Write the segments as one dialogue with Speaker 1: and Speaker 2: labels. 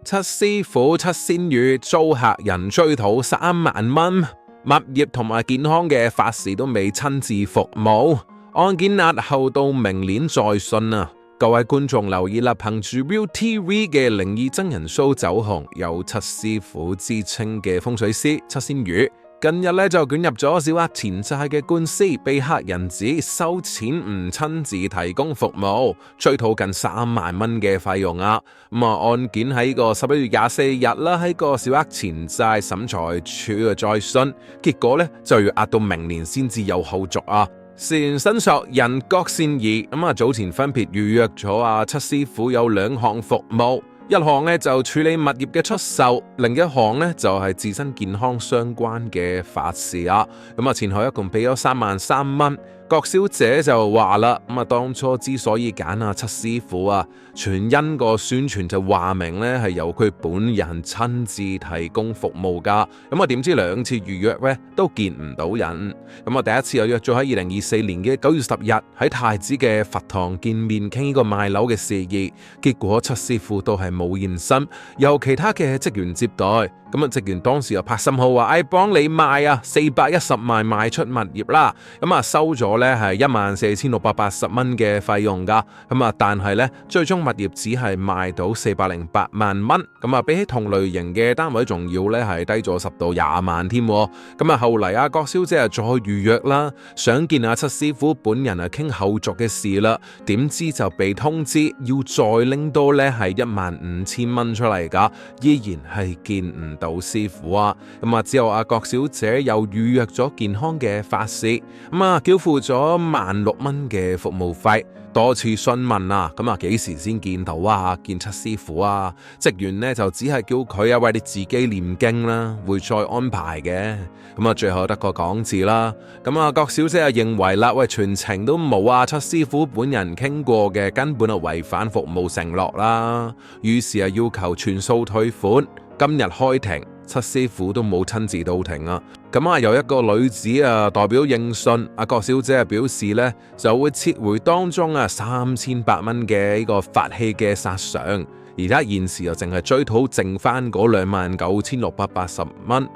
Speaker 1: 七師傅七仙女遭客人追討3萬蚊，物業同埋健康嘅法事都未親自服務，案件押後到明年再訊啊！各位觀眾留意啦，憑住 ViuTV 嘅靈異真人 show走紅，有七師傅之稱嘅風水師七仙女，近日就捲入咗小額錢債嘅官司，被客人指收錢唔親自提供服務，追討近3萬蚊嘅費用啊！案件喺個11月24日啦，喺個小額錢債審裁處嘅再訊，結果就要押到明年先至有後續啊！涉嫌申索人郭善儀早前分別預約咗七師傅有2項服務，一項就處理物業嘅出售，另一項就係自身健康相關嘅法事啊！前後一共俾咗33000蚊。郭小姐就話啦，當初之所以揀七師傅啊，全因個宣傳就話明係由佢本人親自提供服務噶。點知2次預約都見唔到人。第一次又約咗喺2024年嘅9月10日喺太子嘅佛堂見面傾呢個賣樓嘅事宜，結果七師傅都係冇現身，由其他嘅職員接待。職員當時又拍心口話，幫你賣啊，410萬賣出物業啦。收咗係14680蚊嘅費用噶。但係最終物業只係賣到408萬蚊。比起同類型嘅單位仲要係低咗10到20萬添。後嚟郭小姐再預約啦，想見七師傅本人傾後續嘅事啦。點知就被通知要再拎多係15000蚊出嚟噶，依然係見唔到師傅啊！之後郭小姐又預約咗健康嘅法事，繳付咗16000蚊嘅服務費，多次詢問啊，幾時先見到啊？見七師傅啊？職員就只係叫佢為你自己念經啦，會再安排嘅。最後得個講字啦。郭小姐認為啦，全程都冇七師傅本人傾過嘅，根本係違反服務承諾啦。於是要求全數退款。今日開庭，七師傅都冇親自到庭啊！有一個女子代表應訊，郭小姐表示就會撤回當中3800蚊嘅呢個法器嘅殺償，而家現時又淨係追討剩翻嗰29680蚊。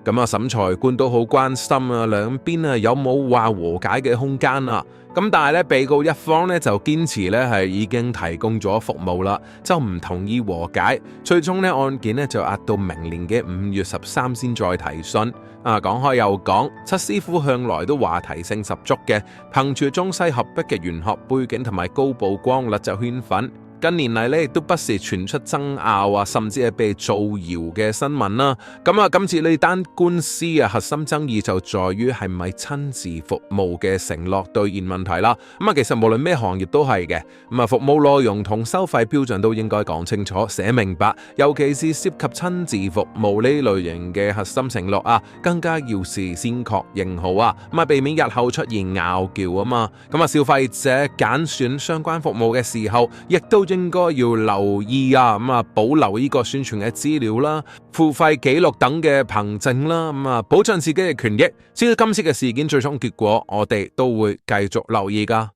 Speaker 1: 審裁官都好關心兩邊有冇話和解嘅空間啊！但係被告一方就堅持係已經提供咗服務啦，就唔同意和解。最終案件就押到明年嘅5月13先再提訊。講開又講，七師傅向來都話題性十足嘅，憑住中西合璧嘅玄學背景同埋高曝光率就圈粉。近年嚟亦都不時傳出爭拗甚至係被造謠嘅新聞啦。今次呢單官司核心爭議就在於係咪親自服務嘅承諾兌現問題啦。其實無論咩行業都係嘅，服務內容同收費標準都應該講清楚、寫明白，尤其是涉及親自服務呢類型嘅核心承諾更加要事先確認好避免日後出現拗撬消費者揀選相關服務嘅時候，亦都應該要留意保留呢個宣傳嘅資料啦、付費記錄等嘅憑證啦，保障自己嘅權益。至於今次嘅事件最終結果，我哋都會繼續留意噶。